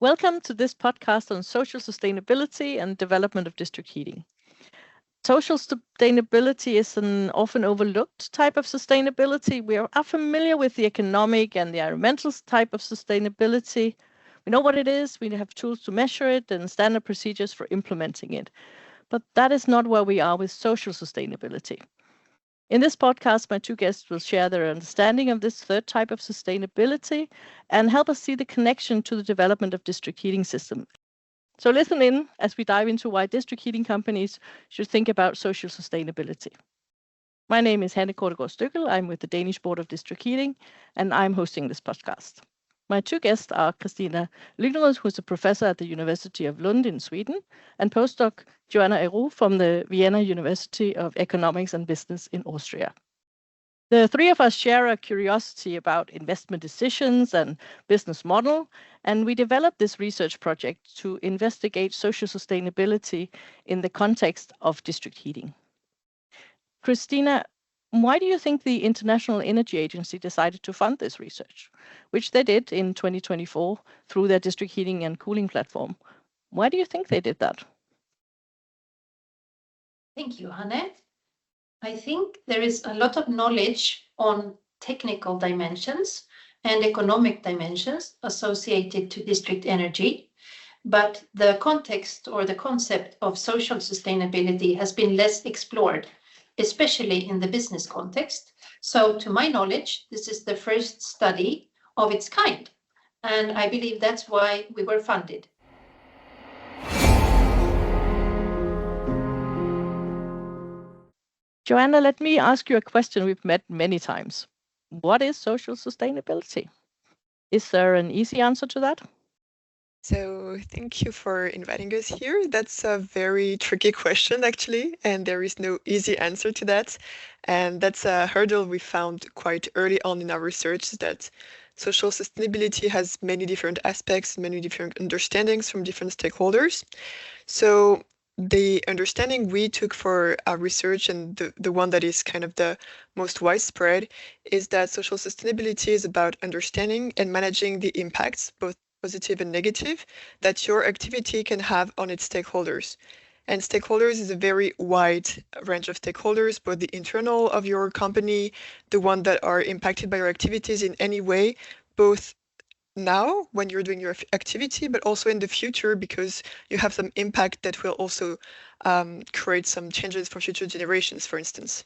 Welcome to this podcast on social sustainability and development of district heating. Social sustainability is an often overlooked type of sustainability. We are familiar with the economic and the environmental type of sustainability. We know what it is, we have tools to measure it and standard procedures for implementing it. But that is not where we are with social sustainability. In this podcast, my two guests will share their understanding of this third type of sustainability and help us see the connection to the development of district heating systems. So listen in as we dive into why district heating companies should think about social sustainability. My name is Hanne Kortegaard Støchkel. I'm with the Danish Board of District Heating, and I'm hosting this podcast. My two guests are Kristina Lygnerud, who's a professor at the University of Lund in Sweden, and postdoc Johanna Aurault from the Vienna University of Economics and Business in Austria. The three of us share a curiosity about investment decisions and business model, and we developed this research project to investigate social sustainability in the context of district heating. Kristina, why do you think the International Energy Agency decided to fund this research, which they did in 2024 through their district heating and cooling platform? Why do you think they did that? Thank you, Hanne. I think there is a lot of knowledge on technical dimensions and economic dimensions associated to district energy, but the context or the concept of social sustainability has been less explored, especially in the business context. So to my knowledge, this is the first study of its kind, and I believe that's why we were funded. Johanna, let me ask you a question we've met many times. What is social sustainability? Is there an easy answer to that? So thank you for inviting us here. That's a very tricky question, actually, and there is no easy answer to that. And that's a hurdle we found quite early on in our research, that social sustainability has many different aspects, many different understandings from different stakeholders. So the understanding we took for our research, and the one that is kind of the most widespread, is that social sustainability is about understanding and managing the impacts, both positive and negative, that your activity can have on its stakeholders. And stakeholders is a very wide range of stakeholders, both the internal of your company, the one that are impacted by your activities in any way, both now when you're doing your activity, but also in the future, because you have some impact that will also create some changes for future generations, for instance.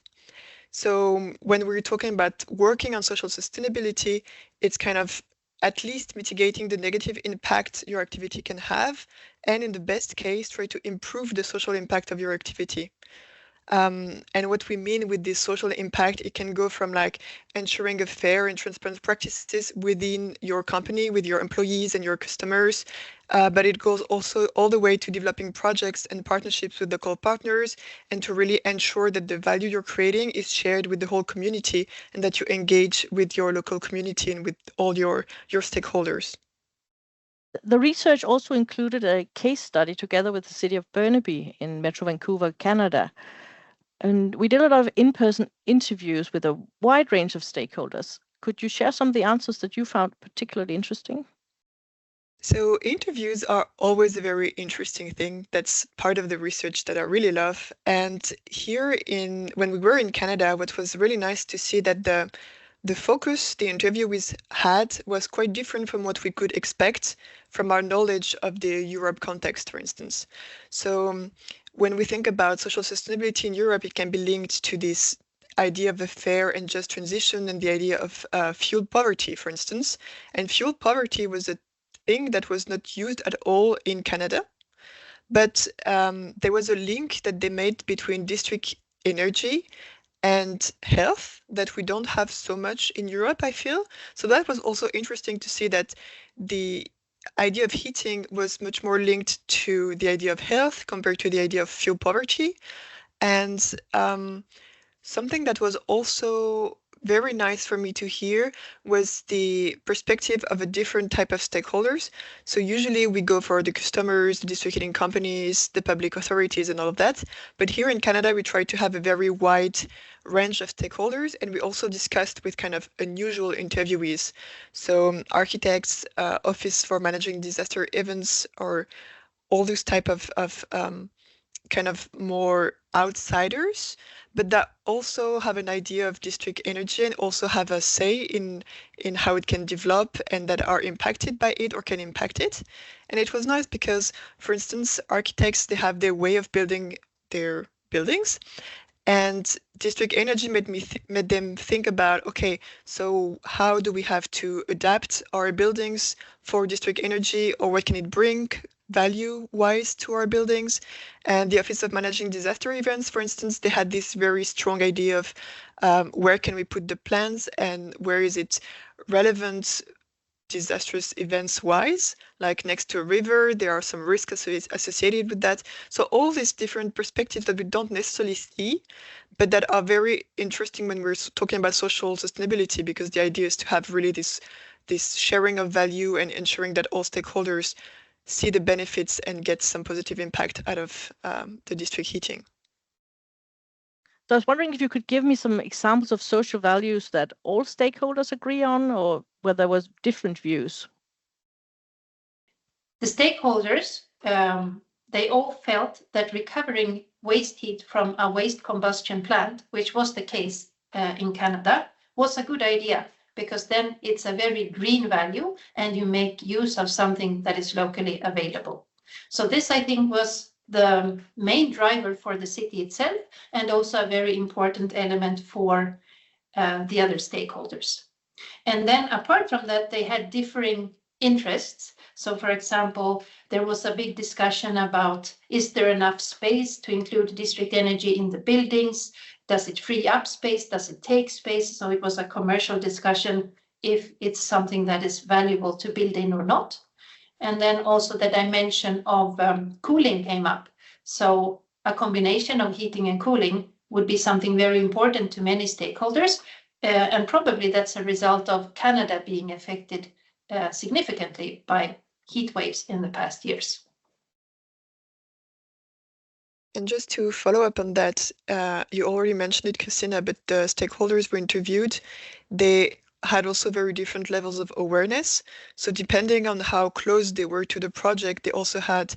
So when we're talking about working on social sustainability, it's kind of at least mitigating the negative impact your activity can have, and in the best case, try to improve the social impact of your activity. And what we mean with this social impact, it can go from like ensuring a fair and transparent practices within your company, with your employees and your customers, but it goes also all the way to developing projects and partnerships with local partners, and to really ensure that the value you're creating is shared with the whole community, and that you engage with your local community and with all your stakeholders. The research also included a case study together with the city of Burnaby in Metro Vancouver, Canada. And we did a lot of in-person interviews with a wide range of stakeholders. Could you share some of the answers that you found particularly interesting? So interviews are always a very interesting thing. That's part of the research that I really love. And here when we were in Canada, what was really nice to see that the focus the interviewees had was quite different from what we could expect from our knowledge of the Europe context, for instance. So when we think about social sustainability in Europe, it can be linked to this idea of a fair and just transition, and the idea of fuel poverty, for instance. And fuel poverty was a thing that was not used at all in Canada. But there was a link that they made between district energy and health that we don't have so much in Europe, I feel. So that was also interesting to see that the idea of heating was much more linked to the idea of health compared to the idea of fuel poverty. And something that was also very nice for me to hear was the perspective of a different type of stakeholders. So usually we go for the customers, the district heating companies, the public authorities and all of that. But here in Canada, we try to have a very wide range of stakeholders, and we also discussed with kind of unusual interviewees. So architects, Office for Managing Disaster Events, or all those type of kind of more outsiders, but that also have an idea of district energy and also have a say in how it can develop and that are impacted by it or can impact it. And it was nice because, for instance, architects, they have their way of building their buildings, and district energy made them think about, okay, so how do we have to adapt our buildings for district energy, or what can it bring value-wise to our buildings? And the Office of Managing Disaster Events, for instance, they had this very strong idea of where can we put the plans and where is it relevant disastrous events wise, like next to a river, there are some risks associated with that. So all these different perspectives that we don't necessarily see, but that are very interesting when we're talking about social sustainability, because the idea is to have really this sharing of value and ensuring that all stakeholders see the benefits and get some positive impact out of the district heating. So I was wondering if you could give me some examples of social values that all stakeholders agree on, or where there was different views. The stakeholders, they all felt that recovering waste heat from a waste combustion plant, which was the case in Canada, was a good idea, because then it's a very green value and you make use of something that is locally available. So this, I think, was the main driver for the city itself, and also a very important element for the other stakeholders. And then apart from that, they had differing interests. So for example, there was a big discussion about, is there enough space to include district energy in the buildings? Does it free up space? Does it take space? So it was a commercial discussion if it's something that is valuable to build in or not. And then also the dimension of cooling came up. So a combination of heating and cooling would be something very important to many stakeholders. And probably that's a result of Canada being affected significantly by heat waves in the past years. And just to follow up on that, you already mentioned it, Kristina, but the stakeholders were interviewed. They had also very different levels of awareness. So depending on how close they were to the project, they also had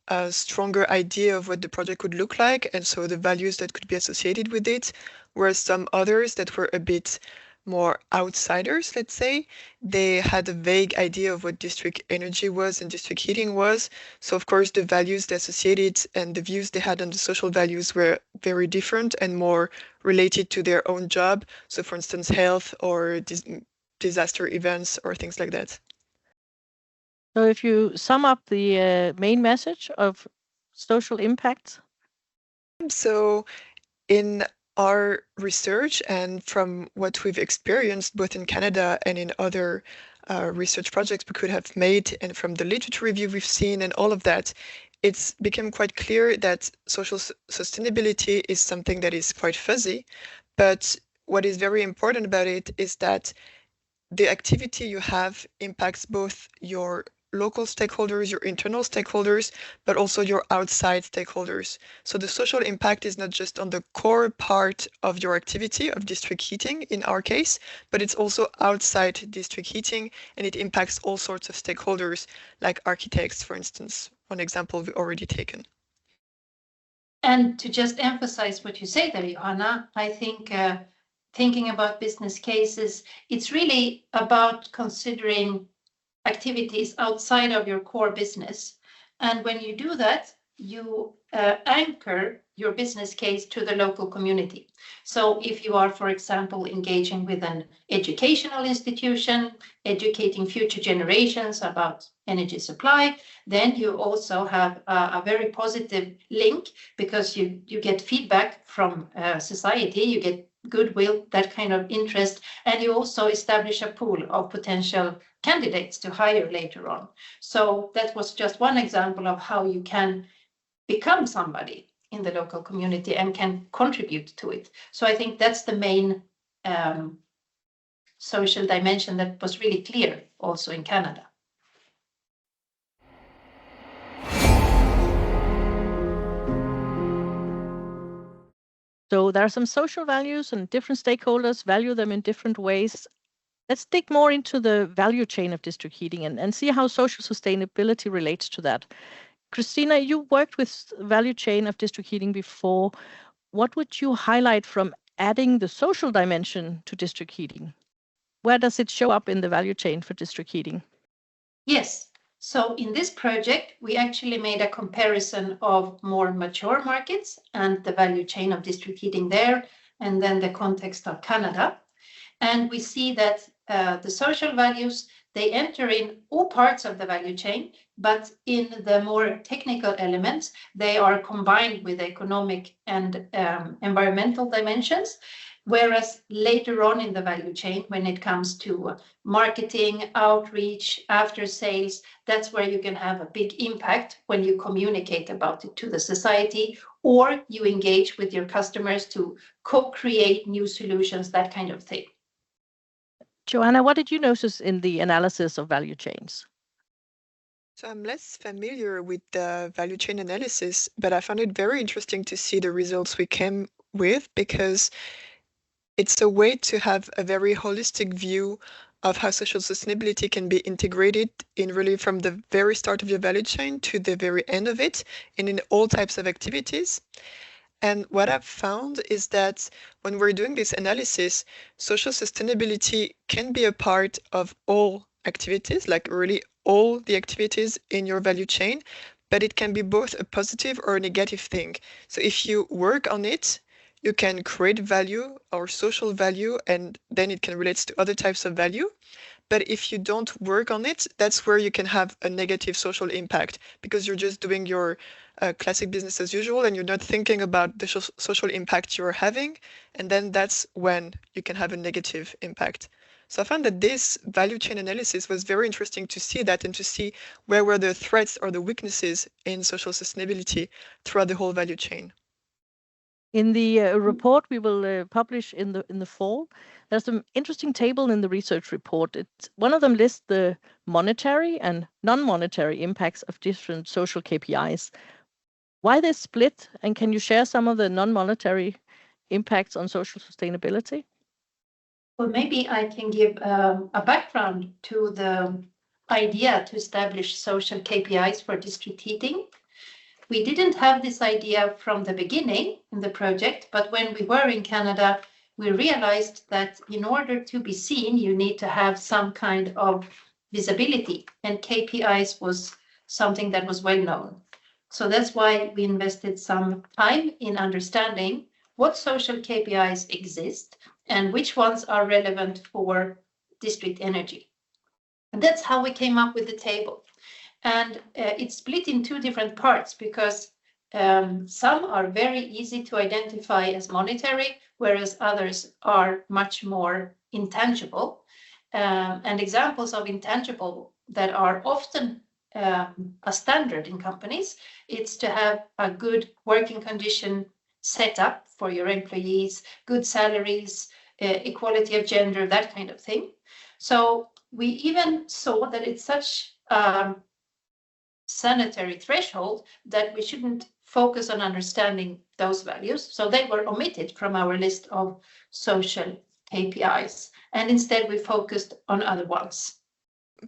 a stronger idea of what the project would look like, and so the values that could be associated with it. Whereas some others that were a bit more outsiders, let's say, they had a vague idea of what district energy was and district heating was. So of course the values they associated and the views they had on the social values were very different and more related to their own job. So for instance, health or disaster events or things like that. So if you sum up the main message of social impact. So in our research and from what we've experienced both in Canada and in other research projects we could have made, and from the literature review we've seen and all of that, it's become quite clear that social sustainability is something that is quite fuzzy. But what is very important about it is that the activity you have impacts both your local stakeholders, your internal stakeholders, but also your outside stakeholders. So the social impact is not just on the core part of your activity of district heating in our case, but it's also outside district heating, and it impacts all sorts of stakeholders, like architects, for instance, one example we've already taken. And to just emphasize what you say there, Johanna, I think thinking about business cases, it's really about considering activities outside of your core business. And when you do that, you anchor your business case to the local community. So if you are, for example, engaging with an educational institution, educating future generations about energy supply, then you also have a very positive link, because you get feedback from society, you get goodwill, that kind of interest, and you also establish a pool of potential candidates to hire later on. So that was just one example of how you can become somebody in the local community and can contribute to it. So I think that's the main social dimension that was really clear also in Canada. So there are some social values and different stakeholders value them in different ways. Let's dig more into the value chain of district heating and see how social sustainability relates to that. Kristina, you worked with value chain of district heating before. What would you highlight from adding the social dimension to district heating? Where does it show up in the value chain for district heating? Yes. So in this project, we actually made a comparison of more mature markets and the value chain of district heating there, and then the context of Canada. And we see that the social values, they enter in all parts of the value chain, but in the more technical elements, they are combined with economic and environmental dimensions. Whereas later on in the value chain, when it comes to marketing, outreach, after sales, that's where you can have a big impact when you communicate about it to the society, or you engage with your customers to co-create new solutions, that kind of thing. Johanna, what did you notice in the analysis of value chains? So I'm less familiar with the value chain analysis, but I found it very interesting to see the results we came with, because it's a way to have a very holistic view of how social sustainability can be integrated in really from the very start of your value chain to the very end of it, and in all types of activities. And what I've found is that when we're doing this analysis, social sustainability can be a part of all activities, like really all the activities in your value chain, but it can be both a positive or a negative thing. So if you work on it, you can create value or social value, and then it can relate to other types of value. But if you don't work on it, that's where you can have a negative social impact, because you're just doing your classic business as usual and you're not thinking about the social impact you're having. And then that's when you can have a negative impact. So I found that this value chain analysis was very interesting to see that, and to see where were the threats or the weaknesses in social sustainability throughout the whole value chain. In the report we will publish in the fall, there's some interesting table in the research report. One of them lists the monetary and non-monetary impacts of different social KPIs. Why this split, and can you share some of the non-monetary impacts on social sustainability? Well, maybe I can give a background to the idea to establish social KPIs for district heating. We didn't have this idea from the beginning in the project, but when we were in Canada, we realized that in order to be seen, you need to have some kind of visibility, and KPIs was something that was well known. So that's why we invested some time in understanding what social KPIs exist and which ones are relevant for district energy. And that's how we came up with the table. And it's split in two different parts, because some are very easy to identify as monetary, whereas others are much more intangible. And examples of intangible that are often a standard in companies, it's to have a good working condition set up for your employees, good salaries, equality of gender, that kind of thing. So we even saw that it's such sanitary threshold that we shouldn't focus on understanding those values. So they were omitted from our list of social KPIs, and instead we focused on other ones.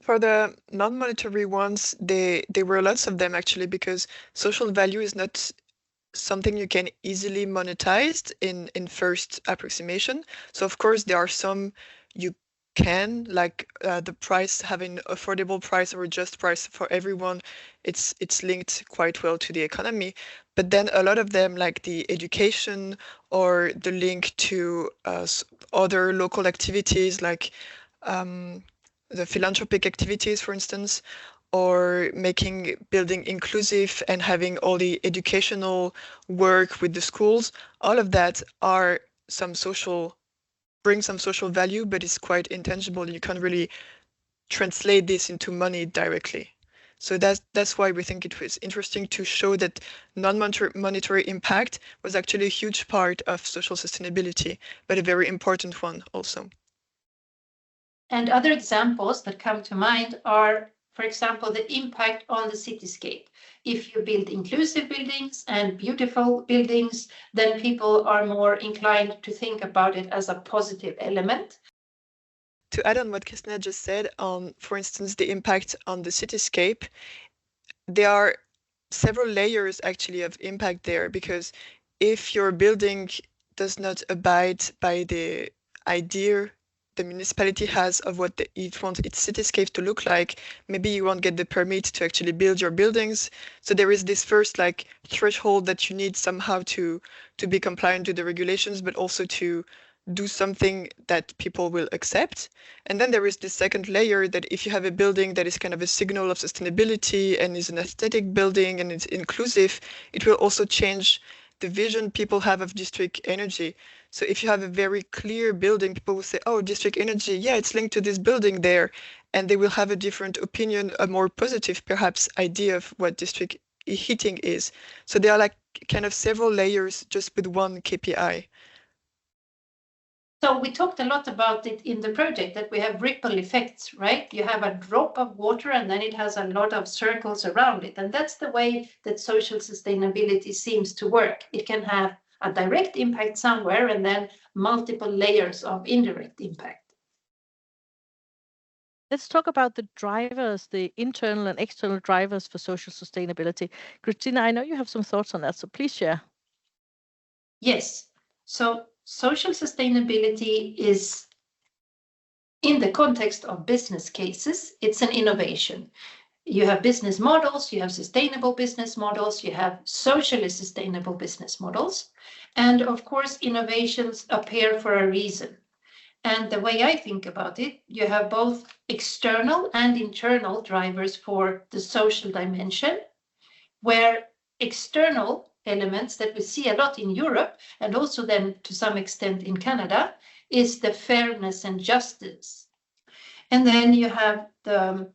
For the non-monetary ones, there were lots of them actually, because social value is not something you can easily monetize in first approximation. So of course there are some you can, like the price, having affordable price or a just price for everyone, it's linked quite well to the economy. But then a lot of them, like the education or the link to other local activities, like the philanthropic activities, for instance, or building inclusive and having all the educational work with the schools, all of that are bring some social value, but it's quite intangible. You can't really translate this into money directly. So that's why we think it was interesting to show that non-monetary impact was actually a huge part of social sustainability, but a very important one also. And other examples that come to mind are, for example, the impact on the cityscape. If you build inclusive buildings and beautiful buildings, then people are more inclined to think about it as a positive element. To add on what Kristina just said on, for instance, the impact on the cityscape, there are several layers actually of impact there, because if your building does not abide by the idea the municipality has of what it wants its cityscape to look like, maybe you won't get the permit to actually build your buildings. So there is this first like threshold that you need somehow to be compliant to the regulations, but also to do something that people will accept. And then there is this second layer that if you have a building that is kind of a signal of sustainability and is an aesthetic building and it's inclusive, it will also change the vision people have of district energy. So if you have a very clear building, people will say, oh, district energy, yeah, it's linked to this building there. And they will have a different opinion, a more positive, perhaps, idea of what district heating is. So there are like kind of several layers just with one KPI. So we talked a lot about it in the project, that we have ripple effects, right? You have a drop of water and then it has a lot of circles around it. And that's the way that social sustainability seems to work. It can have a direct impact somewhere and then multiple layers of indirect impact. Let's talk about the drivers, the internal and external drivers for social sustainability. Kristina, I know you have some thoughts on that, so please share. Yes. So social sustainability is, in the context of business cases, it's an innovation. You have business models, you have sustainable business models, you have socially sustainable business models. And of course, innovations appear for a reason. And the way I think about it, you have both external and internal drivers for the social dimension, where external elements that we see a lot in Europe, and also then to some extent in Canada, is the fairness and justice. And then you have the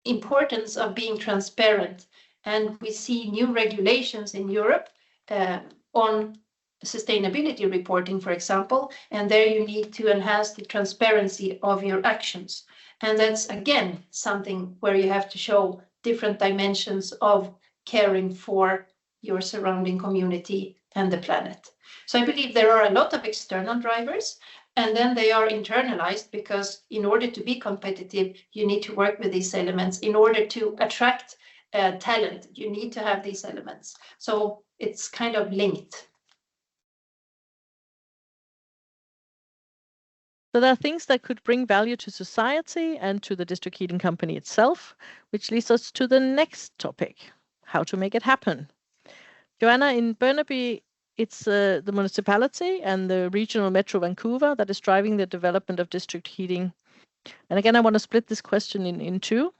importance of being transparent. And we see new regulations in Europe on sustainability reporting, for example, and there you need to enhance the transparency of your actions. And that's, again, something where you have to show different dimensions of caring for your surrounding community and the planet. So I believe there are a lot of external drivers, and then they are internalized because in order to be competitive, you need to work with these elements. In order to attract talent, you need to have these elements. So it's kind of linked. So there are things that could bring value to society and to the district heating company itself, which leads us to the next topic, how to make it happen. Johanna, in Burnaby, it's the municipality and the regional Metro Vancouver that is driving the development of district heating. And again, I want to split this question in two.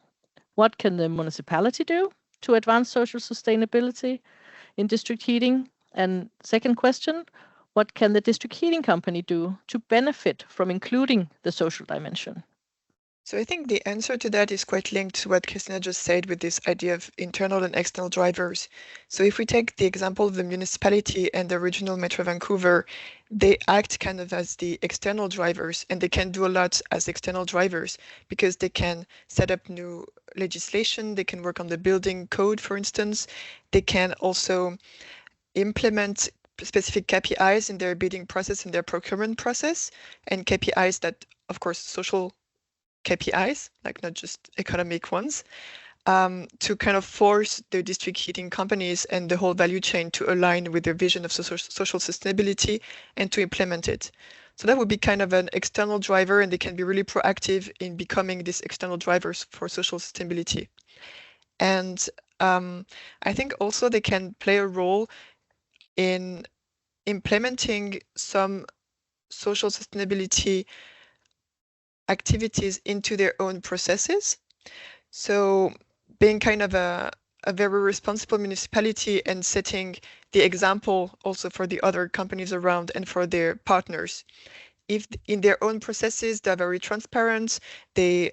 What can the municipality do to advance social sustainability in district heating? And second question, what can the district heating company do to benefit from including the social dimension? So I think the answer to that is quite linked to what Kristina just said with this idea of internal and external drivers. So if we take the example of the municipality and the regional Metro Vancouver, they act kind of as the external drivers, and they can do a lot as external drivers because they can set up new legislation, they can work on the building code, for instance, they can also implement specific KPIs in their bidding process and their procurement process, and KPIs that, of course, social KPIs, like not just economic ones, to kind of force the district heating companies and the whole value chain to align with their vision of social sustainability and to implement it. So that would be kind of an external driver, and they can be really proactive in becoming these external drivers for social sustainability. And I think also they can play a role in implementing some social sustainability activities into their own processes. So being kind of a very responsible municipality and setting the example also for the other companies around and for their partners. If in their own processes, they're very transparent, they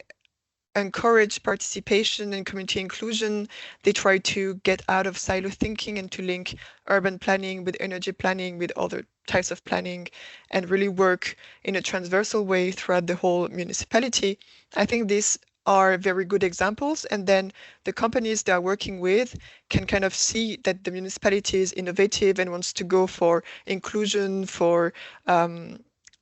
encourage participation and community inclusion. They try to get out of silo thinking and to link urban planning with energy planning, with other types of planning, and really work in a transversal way throughout the whole municipality. I think these are very good examples, and then the companies they are working with can kind of see that the municipality is innovative and wants to go for inclusion, for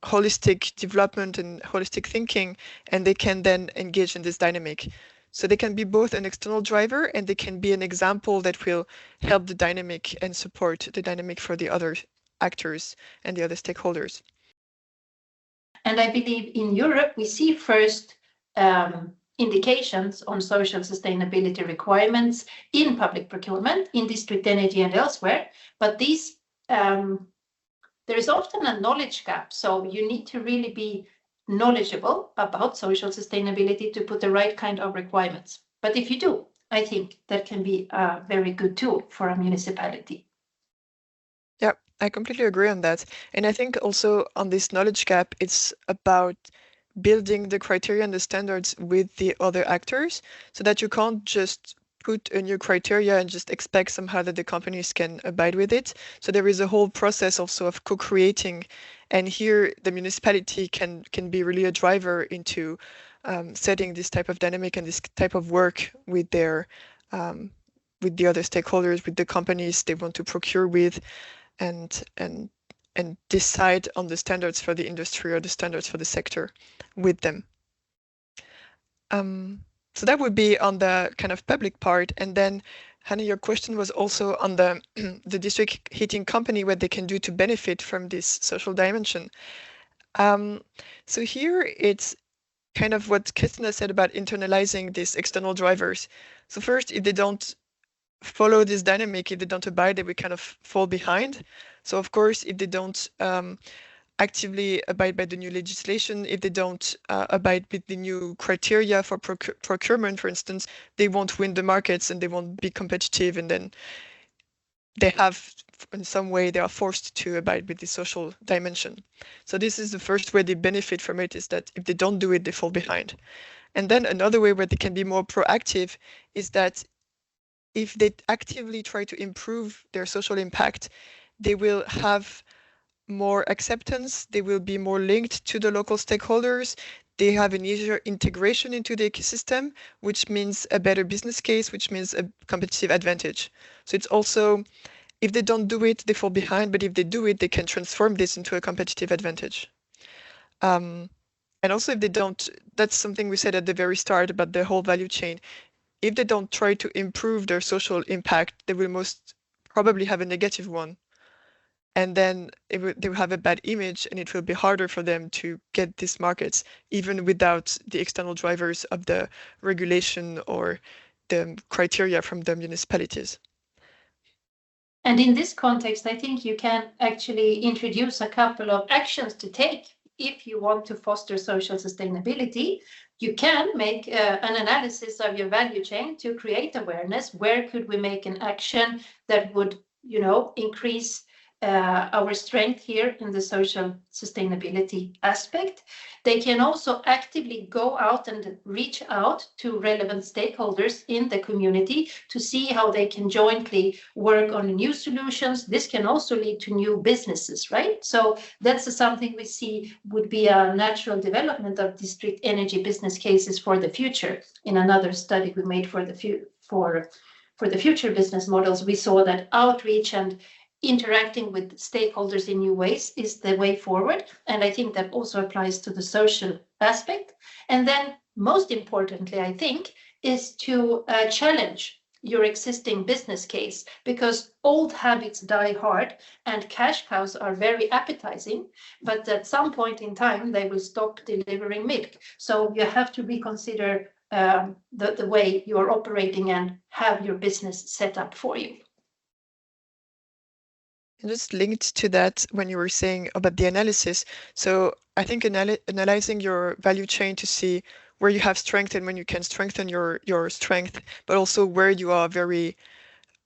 holistic development and holistic thinking, and they can then engage in this dynamic. So they can be both an external driver and they can be an example that will help the dynamic and support the dynamic for the other actors and the other stakeholders. And I believe in Europe, we see first indications on social sustainability requirements in public procurement, in district energy and elsewhere. But these, there is often a knowledge gap. So you need to really be knowledgeable about social sustainability to put the right kind of requirements. But if you do, I think that can be a very good tool for a municipality. Yeah, I completely agree on that. And I think also on this knowledge gap, it's about building the criteria and the standards with the other actors so that you can't just put a new criteria and just expect somehow that the companies can abide with it. So there is a whole process also of co-creating. And here the municipality can be really a driver into setting this type of dynamic and this type of work with their with the other stakeholders, with the companies they want to procure with, and decide on the standards for the industry or the standards for the sector with them. So that would be on the kind of public part. And then, Hanne, your question was also on the the district heating company, what they can do to benefit from this social dimension. So here it's kind of what Kristina said about internalizing these external drivers. So first, if they don't follow this dynamic, if they don't abide, they will kind of fall behind. So of course, if they don't actively abide by the new legislation, if they don't abide with the new criteria for procurement, for instance, they won't win the markets and they won't be competitive, and then they have, in some way, they are forced to abide with the social dimension. So this is the first way they benefit from it, is that if they don't do it, they fall behind. And then another way where they can be more proactive is that if they actively try to improve their social impact, they will have more acceptance, they will be more linked to the local stakeholders, they have an easier integration into the ecosystem, which means a better business case, which means a competitive advantage. So it's also, if they don't do it, they fall behind, but if they do it, they can transform this into a competitive advantage. And also if they don't, that's something we said at the very start about the whole value chain. If they don't try to improve their social impact, they will most probably have a negative one. And then they will have a bad image, and it will be harder for them to get these markets, even without the external drivers of the regulation or the criteria from the municipalities. And in this context, I think you can actually introduce a couple of actions to take if you want to foster social sustainability. You can make an analysis of your value chain to create awareness. Where could we make an action that would, increase our strength here in the social sustainability aspect? They can also actively go out and reach out to relevant stakeholders in the community to see how they can jointly work on new solutions. This can also lead to new businesses, right? So that's something we see would be a natural development of district energy business cases for the future. In another study we made for the future business models, we saw that outreach and interacting with stakeholders in new ways is the way forward. And I think that also applies to the social aspect. And then most importantly, I think, is to challenge your existing business case, because old habits die hard and cash cows are very appetizing, but at some point in time, they will stop delivering milk. So you have to reconsider the way you are operating and have your business set up for you. And just linked to that, when you were saying about the analysis, so I think analyzing your value chain to see where you have strength and when you can strengthen your strength, but also where you are very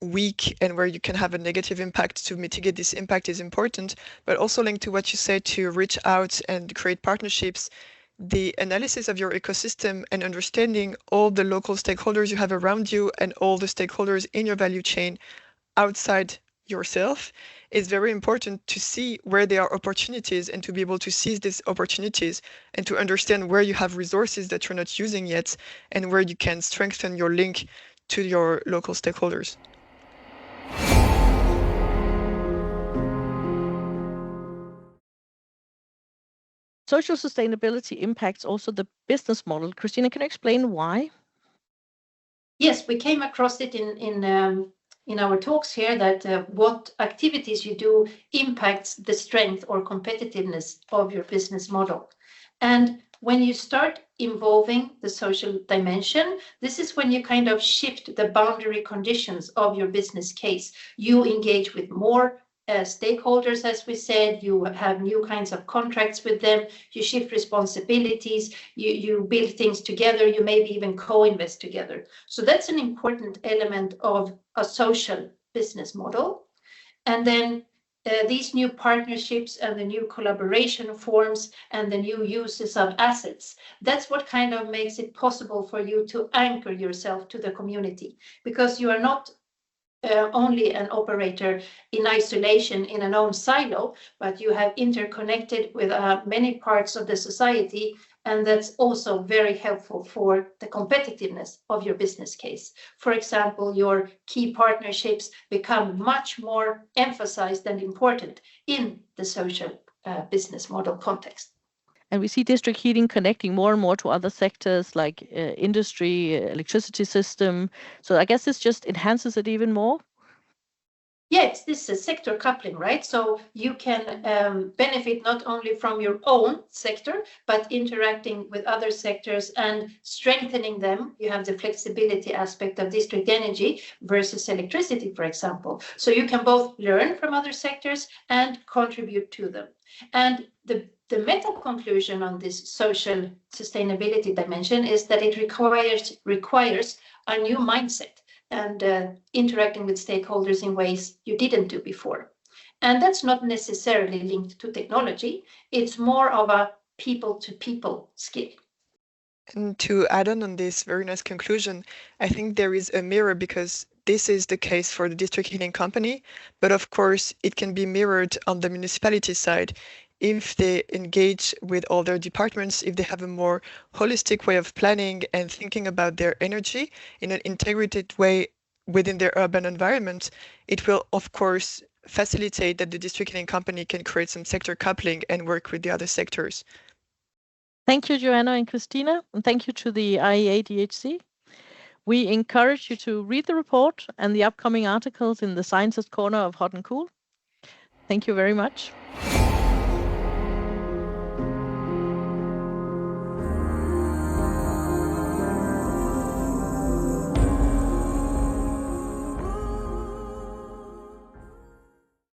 weak and where you can have a negative impact to mitigate this impact is important. But also linked to what you said, to reach out and create partnerships the analysis of your ecosystem and understanding all the local stakeholders you have around you and all the stakeholders in your value chain outside yourself is very important to see where there are opportunities and to be able to seize these opportunities and to understand where you have resources that you're not using yet and where you can strengthen your link to your local stakeholders. Social sustainability impacts also the business model. Kristina, can you explain why? Yes, we came across it in our talks here that what activities you do impacts the strength or competitiveness of your business model. And when you start involving the social dimension, this is when you kind of shift the boundary conditions of your business case. You engage with more stakeholders, as we said, you have new kinds of contracts with them, you shift responsibilities, you build things together, you maybe even co-invest together. So that's an important element of a social business model. And then these new partnerships and the new collaboration forms and the new uses of assets, that's what kind of makes it possible for you to anchor yourself to the community, because you are not only an operator in isolation in an own silo, but you have interconnected with many parts of the society, and that's also very helpful for the competitiveness of your business case. For example, your key partnerships become much more emphasized and important in the social business model context. And we see district heating connecting more and more to other sectors like industry, electricity system. So I guess this just enhances it even more. Yeah, it's this sector coupling, right? So you can benefit not only from your own sector, but interacting with other sectors and strengthening them. You have the flexibility aspect of district energy versus electricity, for example. So you can both learn from other sectors and contribute to them. And the meta conclusion on this social sustainability dimension is that it requires a new mindset and interacting with stakeholders in ways you didn't do before. And that's not necessarily linked to technology. It's more of a people-to-people skill. And to add on this very nice conclusion, I think there is a mirror, because this is the case for the district heating company, but of course it can be mirrored on the municipality side. If they engage with all their departments, if they have a more holistic way of planning and thinking about their energy in an integrated way within their urban environment, it will, of course, facilitate that the district heating company can create some sector coupling and work with the other sectors. Thank you, Johanna and Kristina, and thank you to the IEA DHC. We encourage you to read the report and the upcoming articles in the Sciences Corner of Hot and Cool. Thank you very much.